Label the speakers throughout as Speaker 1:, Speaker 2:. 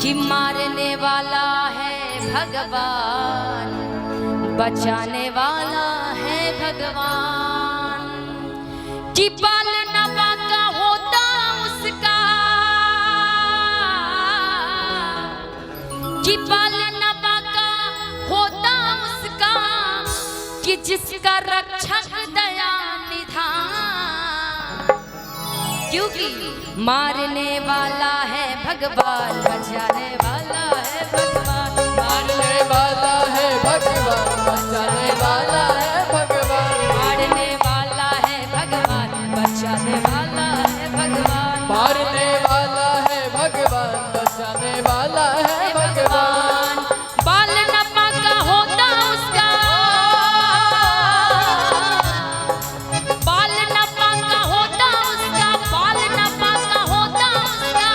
Speaker 1: कि मारने वाला है भगवान, बचाने वाला है भगवान, कि पालना बाका होता उसका, कि पालना बाका होता उसका, कि जिसका रक्षक दया निधान, क्योंकि मारने वाला है भगवान, बचाने वाला है भगवान,
Speaker 2: मारने वाला है भगवान, बचाने वाला है भगवान,
Speaker 1: मारने वाला है भगवान, बचाने वाला है भगवान,
Speaker 2: मारने वाला है भगवान, बचाने वाला है भगवान।
Speaker 1: बाल नपा का होता उसका, बाल नपा का होता उसका, बाल नपा का होता उसका,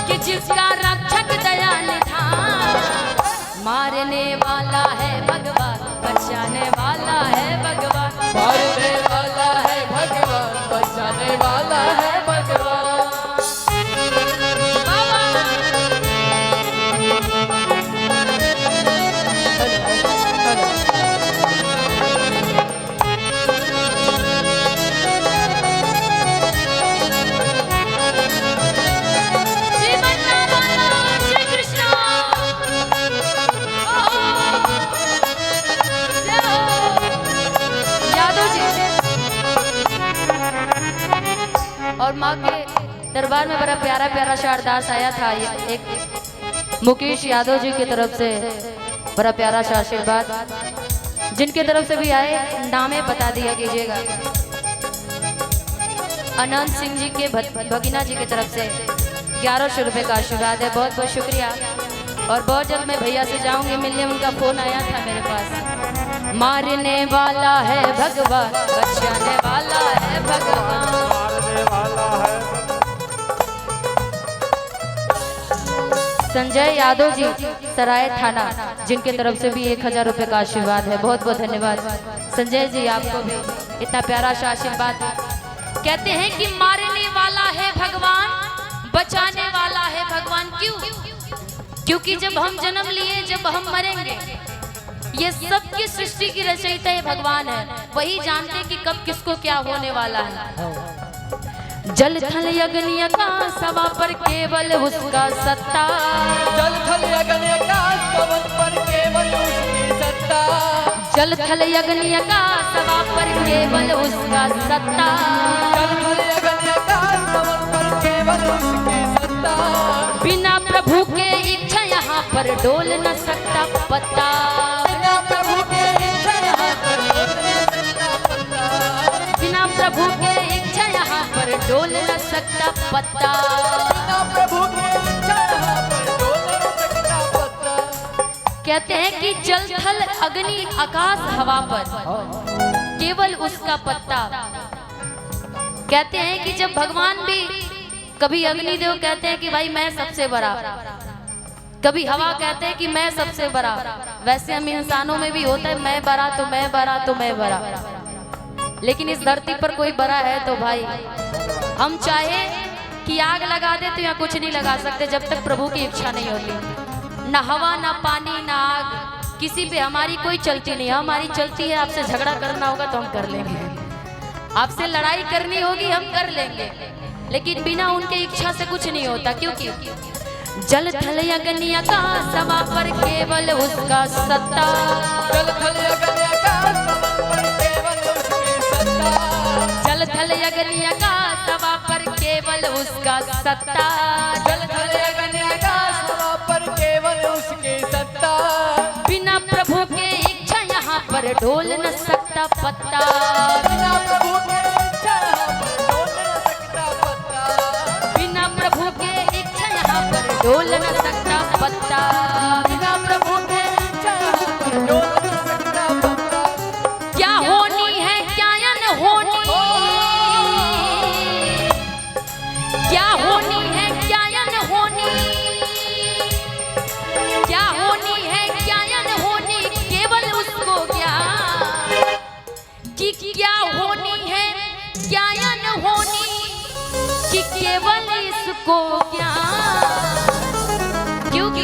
Speaker 1: कि जिसका रक्षक दया निधान, मारने वाला है भगवान, बचाने वाला है भगवान,
Speaker 2: मारने वाला है भगवान, बचाने वाला है भगवान।
Speaker 1: श्री कृष्ण यादव जी और माँ के दरबार में बड़ा प्यारा प्यारा शारदास आया था। एक मुकेश यादव जी की तरफ से बड़ा प्यारा सा आशीर्वाद, जिनके तरफ से भी आए नामे बता दिया कीजिएगा। अनंत सिंह जी के भगीना जी की तरफ से 1100 रुपये का आशीर्वाद है, बहुत बहुत शुक्रिया। और बहुत जल्द मैं भैया से जाऊंगी मिलने, उनका फोन आया था मेरे पास। मारने वाला है भगवान, बचाने वाला है भगवान,
Speaker 3: मारने वाला है।
Speaker 1: संजय यादव जी सराय थाना, जिनके तरफ से भी 1000 रुपये का आशीर्वाद है, बहुत बहुत धन्यवाद संजय जी, आपको भी इतना प्यारा सा आशीर्वाद। कहते हैं कि मारने वाला है भगवान, बचाने वाला है भगवान। क्यों? क्योंकि जब हम जन्म लिए, जब हम मरेंगे, ये सब की सृष्टि की रचयिता ये भगवान है। वही जानते हैं कि कब किसको क्या होने वाला है। जल थल अग्नि आकाश सवा पर केवल उसका सत्ता,
Speaker 2: जल थल अग्नि आकाश पवन पर केवल उसकी सत्ता,
Speaker 1: जल थल अग्नि आकाश सवा पर केवल उसका सत्ता,
Speaker 2: जल थल अग्नि आकाश पवन पर केवल उसकी सत्ता।
Speaker 1: बिना प्रभु के इच्छा यहाँ पर डोल न सकता पत्ता,
Speaker 2: बिना प्रभु के इच्छा यहाँ पर डोल न सकता पत्ता,
Speaker 1: बिना प्रभु के इच्छा यहाँ पर डोल न सकता पत्ता।
Speaker 2: बिना प्रभु के इच्छा यहाँ पर डोल न सकता पत्ता।
Speaker 1: कहते हैं कि जल थल अग्नि आकाश हवा पर केवल उसका पत्ता। कहते हैं कि जब भगवान भी, कभी अग्निदेव कहते हैं कि भाई मैं सबसे बड़ा, कभी हवा कहते हैं कि मैं सबसे बड़ा। वैसे हम इंसानों में भी होता है मैं बड़ा तो मैं बड़ा तो मैं बड़ा, लेकिन इस धरती पर कोई बड़ा है तो भाई हम चाहे कि आग लगा दे तो यहाँ कुछ नहीं लगा सकते जब तक प्रभु की इच्छा नहीं होती। ना हवा, ना पानी, ना आग, किसी पे हमारी कोई चलती नहीं। हमारी चलती है, आपसे झगड़ा करना होगा तो हम कर लेंगे, आपसे लड़ाई करनी होगी हम कर लेंगे, लेकिन बिना उनके इच्छा से कुछ नहीं होता। क्योंकि जल थल अग्नि आकाश सवा पर केवल उसका सत्ता,
Speaker 2: जल थल अग्नि आकाश पवन पर केवल उसकी सत्ता,
Speaker 1: जल थल अग्नि आकाश सवा पर केवल उसका सत्ता,
Speaker 2: जल थल अग्नि आकाश हवा पर केवल उसकी सत्ता।
Speaker 1: बिना प्रभु के इच्छा यहाँ पर डोल न सकता पत्ता,
Speaker 2: बिना प्रभु के इच्छा यहाँ पर डोल न सकता पत्ता,
Speaker 1: बिना प्रभु के इच्छा यहाँ पर डोल न सकता पत्ता,
Speaker 2: बिना प्रभु के इच्छा यहाँ पर डोल न सकता पत्ता।
Speaker 1: क्या होनी है क्या न होनी, क्या होनी है क्या न होनी, क्या होनी है क्या न होनी, केवल उसको ज्ञान, कि क्या होनी है क्या न होनी, कि केवल इसको ज्ञान। क्योंकि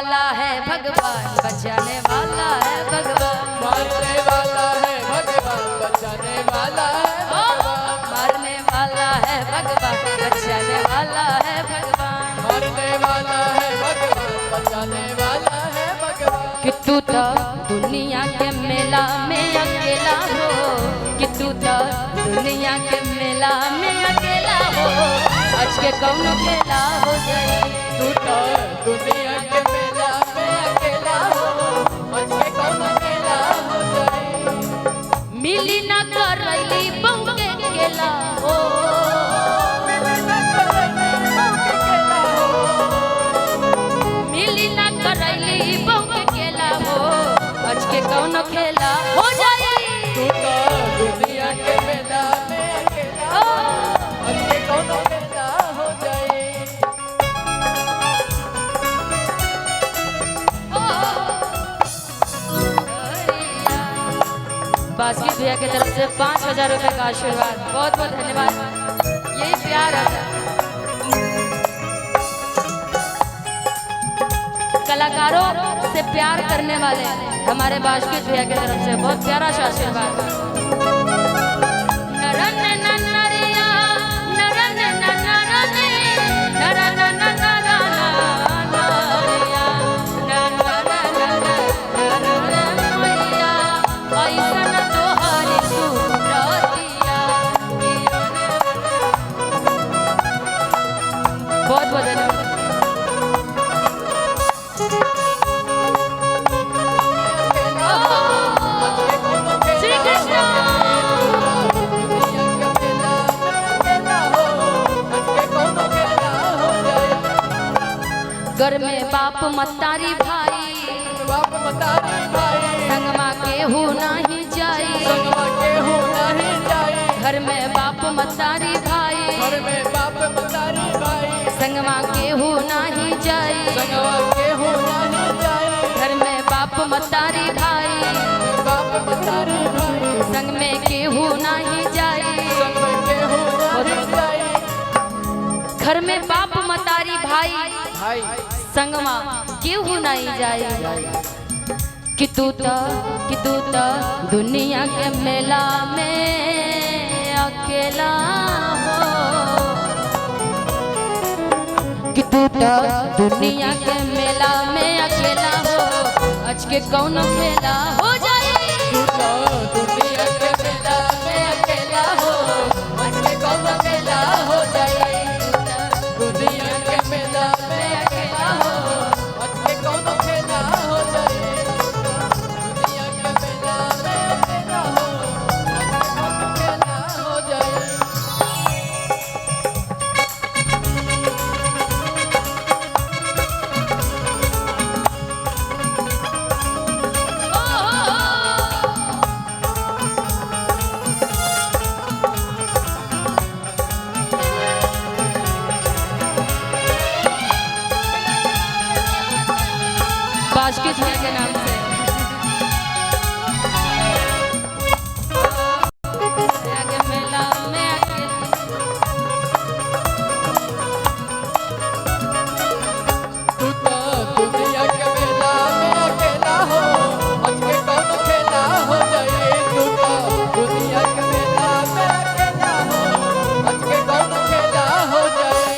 Speaker 1: वाला है भगवान, बचाने वाला है भगवान।
Speaker 2: मारने वाला है भगवान, बचाने वाला है भगवान।
Speaker 1: मारने वाला है भगवान, बचाने वाला है भगवान।
Speaker 2: मारने वाला है भगवान, बचाने वाला है भगवान।
Speaker 1: कि तू तो दुनिया के मेला में अकेला हो, कि तू तो दुनिया के मेला में अकेला हो, आज के कौनो खेला हो जाए।
Speaker 2: तू तो दुनिया के मेला में अकेला हो, आज के कौनो खेला हो जाए।
Speaker 1: मिली ना करैली बहू के केला हो, मिली ना करैली बहू के केला हो, आज के कौनो खेला हो जाए।
Speaker 2: तू तो दुनिया के मेला में अकेला हो, आज के कौनो खेला हो जाए।
Speaker 1: बास्केट भैया की तरफ से 5000 रुपए का आशीर्वाद, बहुत बहुत धन्यवाद। यही प्यार है। कलाकारों से प्यार करने वाले हमारे बास्केट भैया की तरफ से बहुत प्यारा सा आशीर्वाद। नरन नरिया, नरन नरने, नरन नरिया, ऐसन तोहरी सूरतिया। बहुत बहुत धन्यवाद। श्री कृष्ण। घर में बाप मतारी भाई,
Speaker 2: बाप मतारी भाई,
Speaker 1: संगमा केहू नहीं जाई।
Speaker 2: संगवा केहू नहीं जाई।
Speaker 1: घर में बाप मतारी भाई,
Speaker 2: घर में बाप मतारी भाई,
Speaker 1: संगमा केहू नहीं जाई।
Speaker 2: संगवा केहू नहीं जाई।
Speaker 1: घर में बाप मतारी भाई,
Speaker 2: बाप मतारी भाई,
Speaker 1: संग में केहू नहीं जाई।
Speaker 2: संग में केहू नहीं जाई।
Speaker 1: घर में बाप मतारी भाई,
Speaker 2: भाई
Speaker 1: संगमा केहू नहीं जाई। कि तू तो दुनिया के मेला में अकेला हो, कि तू तो दुनिया के मेला में अकेला हो, आज के कौनो खेला हो जाए।
Speaker 2: तू तो दुनिया के मेला में अकेला हो, आज के कौनो खेला हो जाए। दुनिया के मेला में अकेला हो, आज के कौनो खेला हो जाए। दुनिया के मेला में अकेला हो, आज के कौनो खेला हो जाए।
Speaker 1: बास्केट भैया के नाम से आगे मेला में अकेला।
Speaker 2: तू तो दुनिया के मेला में अकेला हो, आज के कौनो खेला हो जाए। तू तो दुनिया के मेला में अकेला हो, आज के कौनो खेला हो जाए।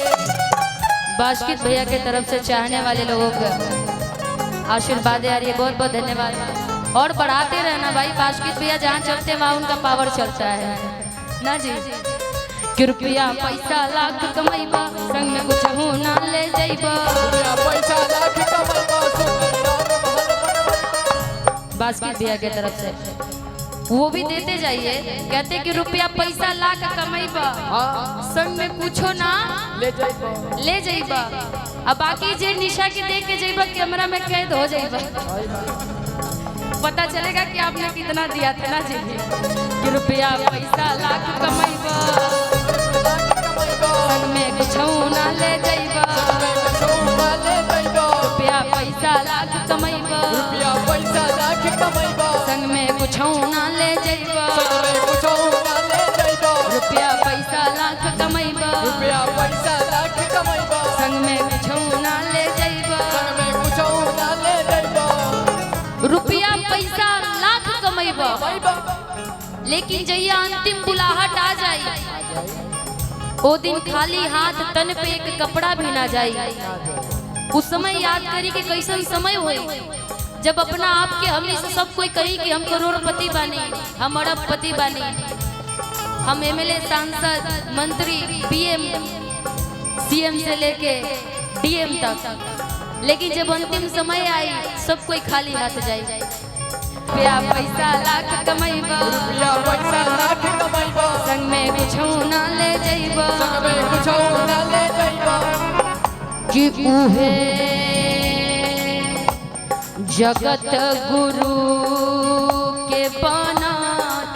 Speaker 1: बास्केट भैया के तरफ से चाहने वाले लोगों को आशीर्वाद आ रही है, बहुत बहुत धन्यवाद। और बढ़ाते रहना भाई, बास्केट भैया जहाँ चलते वहाँ उनका पावर चलता है ना जी। कि रुपया पैसा लाख कमैबा, संग में कुछ हूँ ना ले जैबा।
Speaker 2: दुनिया पैसा लाख कमाइबा, सुंदर महल बनवाइबा।
Speaker 1: बास्केट भैया के तरफ से वो भी देते जाइए। कहते कि रुपया पैसा लाख कमैबा, संग में कुछो ना ले जैबा। अब बाकी जे निशा के देख के जैबा, कैमरा में कैद हो जैबा। पता चलेगा कि आपने कितना दिया था ना जी। कि रुपया पैसा लाख कमैबा, संग में कुछ ना ले जैबा। रुपया पैसा लाख कमैबा, संग में कुछ ना ले जैबा। रुपया पैसा लाख कमैबा, संग में कुछ ना ले जैबा। लेकिन जहिया अंतिम बुलाहट आ जाई ओ दिन खाली हाथ तन पे एक कपड़ा भी ना जाई। उस समय याद करी कि कैसन समय होई जब अपना आप के हमने से सब कोई कही कि हम करोड़पति बानी, हम अरबपति बानी, हम एमएलए, सांसद, मंत्री, पीएम, सीएम से लेके डीएम तक। लेकिन जब अंतिम समय आई सब कोई खाली हाथ जाई। रुपया पैसा लाख कमाइबा,
Speaker 2: रुपया पैसा लाख कमाइबा,
Speaker 1: संग में कुछो ना ले जाइबा,
Speaker 2: संग में कुछो ना ले जाइबा।
Speaker 1: कि उहे जगत गुरु के बना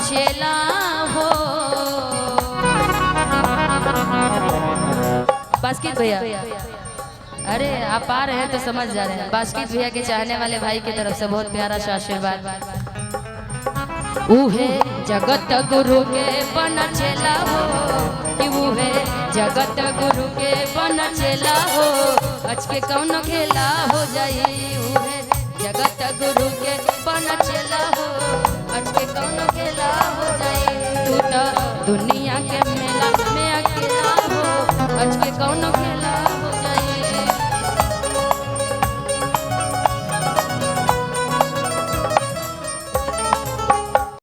Speaker 1: चेला हो। बास्किट भैया, अरे आप आ रहे हैं तो समझ जा रहे हैं। बास्किट भैया के चाहने वाले भाई की तरफ से बहुत प्यारा सा आशीर्वाद। उहे जगत गुरु के बना चेला हो, कि उहे जगत गुरु के बना चेला हो, आज के कौन खेला हो जाई। उहे जगत गुरु के बना चेला हो, आज के कौन खेला हो जाई। तू तो दुनिया के मेला में अकेला हो, आज के कौन खेला